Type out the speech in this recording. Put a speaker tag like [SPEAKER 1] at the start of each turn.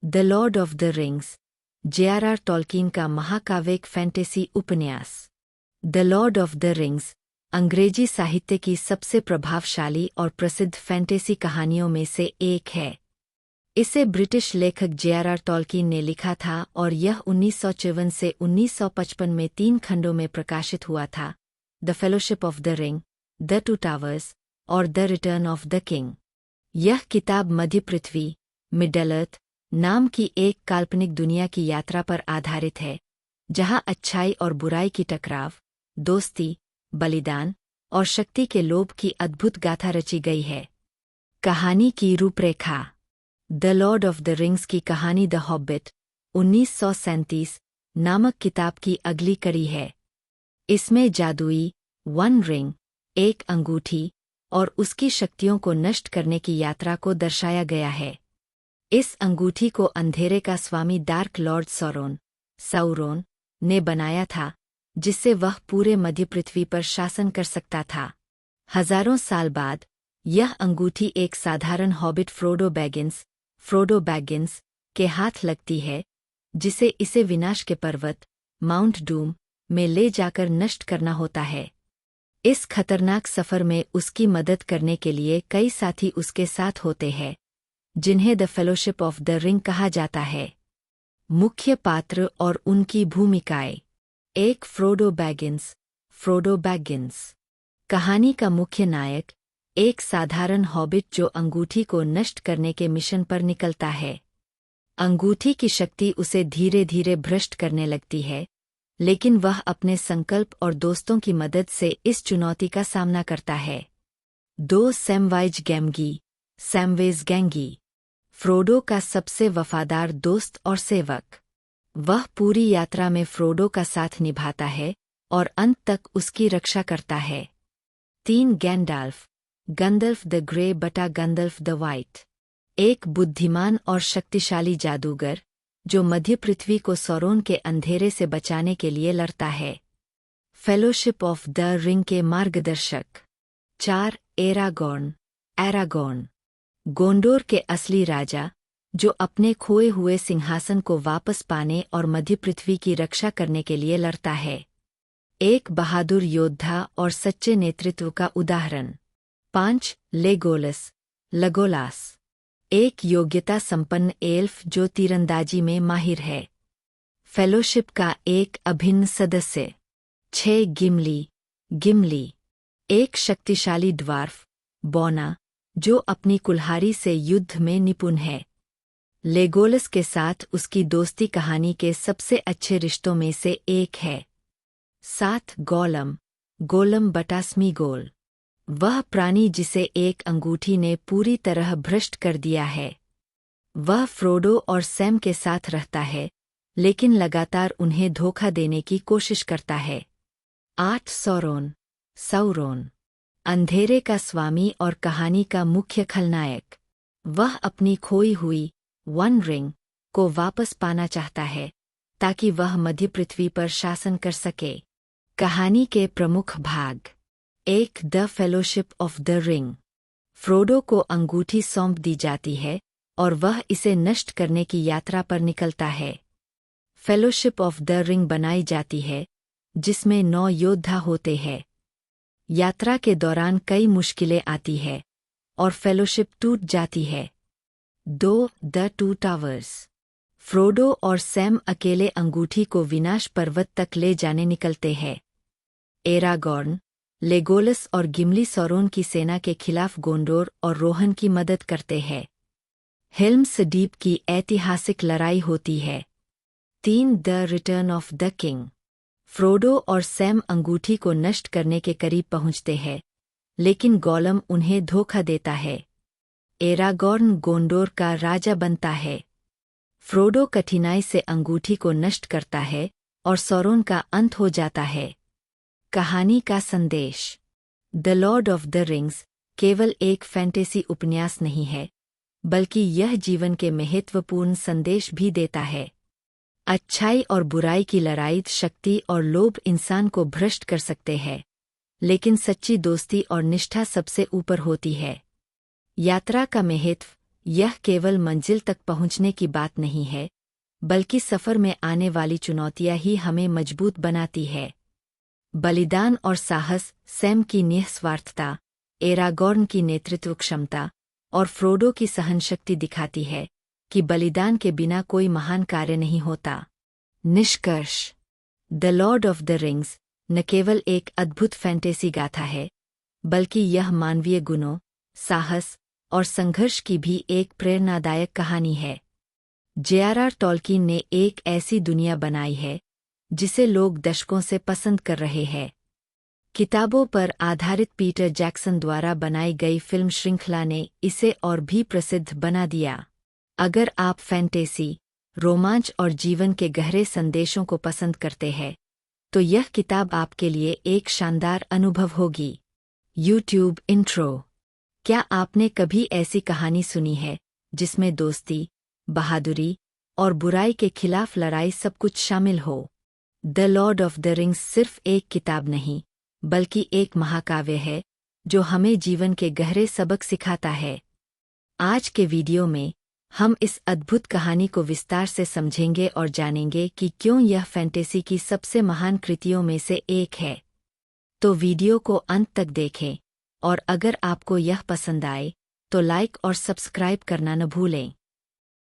[SPEAKER 1] The Lord of the rings, J.R.R. Tolkien का महाकाव्यिक fantasy उपन्यास। The Lord of the rings अंग्रेजी साहित्य की सबसे प्रभावशाली और प्रसिद्ध फैंटेसी कहानियों में से एक है। इसे ब्रिटिश लेखक J.R.R. टॉल्किन ने लिखा था और यह 1954 से 1955 में 3 खंडों में प्रकाशित हुआ था: the fellowship of the ring, the two towers और the return of the king. यह किताब मध्य पृथ्वी, मिडल अर्थ नाम की एक काल्पनिक दुनिया की यात्रा पर आधारित है, जहां अच्छाई और बुराई की टकराव, दोस्ती, बलिदान और शक्ति के लोभ की अद्भुत गाथा रची गई है। कहानी की रूपरेखा। The Lord of the rings की कहानी द हॉबिट 1937 नामक किताब की अगली कड़ी है। इसमें जादुई वन रिंग, एक अंगूठी और उसकी शक्तियों को नष्ट करने की यात्रा को दर्शाया गया है। इस अंगूठी को अंधेरे का स्वामी डार्क लॉर्ड सौरोन ने बनाया था, जिससे वह पूरे मध्य पृथ्वी पर शासन कर सकता था। हजारों साल बाद यह अंगूठी एक साधारण हॉबिट फ्रोडो बैगिंस के हाथ लगती है, जिसे इसे विनाश के पर्वत माउंट डूम में ले जाकर नष्ट करना होता है। इस खतरनाक सफर में उसकी मदद करने के लिए कई साथी उसके साथ होते हैं, जिन्हें the fellowship of the ring कहा जाता है। मुख्य पात्र और उनकी भूमिकाएं। एक फ्रोडो बैगिंस कहानी का मुख्य नायक, एक साधारण हॉबिट जो अंगूठी को नष्ट करने के मिशन पर निकलता है। अंगूठी की शक्ति उसे धीरे धीरे भ्रष्ट करने लगती है, लेकिन वह अपने संकल्प और दोस्तों की मदद से इस चुनौती का सामना करता है। 2 सैमवेज गैंगी, फ्रोडो का सबसे वफादार दोस्त और सेवक। वह पूरी यात्रा में फ्रोडो का साथ निभाता है और अंत तक उसकी रक्षा करता है। 3 गंदल्फ द ग्रे बटा गंदल्फ द वाइट, एक बुद्धिमान और शक्तिशाली जादूगर जो मध्य पृथ्वी को सौरोन के अंधेरे से बचाने के लिए लड़ता है। फेलोशिप ऑफ द रिंग के मार्गदर्शक। 4 एरागॉर्न, गोंडोर के असली राजा, जो अपने खोए हुए सिंहासन को वापस पाने और मध्य पृथ्वी की रक्षा करने के लिए लड़ता है। एक बहादुर योद्धा और सच्चे नेतृत्व का उदाहरण। 5 लगोलास, एक योग्यता संपन्न एल्फ जो तीरंदाजी में माहिर है। फेलोशिप का एक अभिन्न सदस्य। 6 गिमली, एक शक्तिशाली ड्वार्फ बौना जो अपनी कुल्हाड़ी से युद्ध में निपुण है। लेगोलस के साथ उसकी दोस्ती कहानी के सबसे अच्छे रिश्तों में से एक है। 7 गोलम बटा स्मीगोल, वह प्राणी जिसे एक अंगूठी ने पूरी तरह भ्रष्ट कर दिया है। वह फ्रोडो और सैम के साथ रहता है, लेकिन लगातार उन्हें धोखा देने की कोशिश करता है। 8 सौरोन, अंधेरे का स्वामी और कहानी का मुख्य खलनायक। वह अपनी खोई हुई वन रिंग को वापस पाना चाहता है, ताकि वह मध्य पृथ्वी पर शासन कर सके। कहानी के प्रमुख भाग। 1 the fellowship of the ring, Frodo को अंगूठी सौंप दी जाती है और वह इसे नष्ट करने की यात्रा पर निकलता है। फेलोशिप ऑफ द रिंग बनाई जाती है, जिसमें 9 योद्धा होते हैं। यात्रा के दौरान कई मुश्किलें आती है और फेलोशिप टूट जाती है। 2 द टू टावर्स, फ्रोडो और सैम अकेले अंगूठी को विनाश पर्वत तक ले जाने निकलते हैं। एरागॉर्न, लेगोलस और गिमली सौरोन की सेना के खिलाफ गोंडोर और रोहन की मदद करते हैं। हेल्म्स डीप की ऐतिहासिक लड़ाई होती है। 3 the return of the king, Frodo और सैम अंगूठी को नष्ट करने के करीब पहुंचते हैं, लेकिन गोलम उन्हें धोखा देता है। एरागॉर्न गोंडोर का राजा बनता है। फ्रोडो कठिनाई से अंगूठी को नष्ट करता है और सौरोन का अंत हो जाता है। कहानी का संदेश। The Lord of the rings केवल एक फैंटेसी उपन्यास नहीं है, बल्कि यह जीवन के महत्वपूर्ण संदेश भी देता है। अच्छाई और बुराई की लड़ाई, शक्ति और लोभ इंसान को भ्रष्ट कर सकते हैं, लेकिन सच्ची दोस्ती और निष्ठा सबसे ऊपर होती है। यात्रा का महत्व। यह केवल मंजिल तक पहुंचने की बात नहीं है, बल्कि सफ़र में आने वाली चुनौतियां ही हमें मजबूत बनाती है। बलिदान और साहस, सैम की निस्वार्थता, एरागॉर्न की नेतृत्व क्षमता और फ्रोडो की सहनशक्ति दिखाती है कि बलिदान के बिना कोई महान कार्य नहीं होता। निष्कर्ष: the Lord of the rings न केवल एक अद्भुत फैंटेसी गाथा है, बल्कि यह मानवीय गुणों, साहस और संघर्ष की भी एक प्रेरणादायक कहानी है। J.R.R. टॉल्किन ने एक ऐसी दुनिया बनाई है जिसे लोग दशकों से पसंद कर रहे हैं। किताबों पर आधारित पीटर जैक्सन द्वारा बनाई गई फिल्म श्रृंखला ने इसे और भी प्रसिद्ध बना दिया। अगर आप फैंटेसी, रोमांच और जीवन के गहरे संदेशों को पसंद करते हैं, तो यह किताब आपके लिए एक शानदार अनुभव होगी। YouTube intro. क्या आपने कभी ऐसी कहानी सुनी है जिसमें दोस्ती, बहादुरी और बुराई के खिलाफ लड़ाई सब कुछ शामिल हो? The Lord of the rings सिर्फ एक किताब नहीं, बल्कि एक महाकाव्य है जो हमें जीवन के गहरे सबक सिखाता है। आज के वीडियो में हम इस अद्भुत कहानी को विस्तार से समझेंगे और जानेंगे कि क्यों यह फैंटेसी की सबसे महान कृतियों में से एक है। तो वीडियो को अंत तक देखें, और अगर आपको यह पसंद आए तो लाइक और सब्सक्राइब करना न भूलें।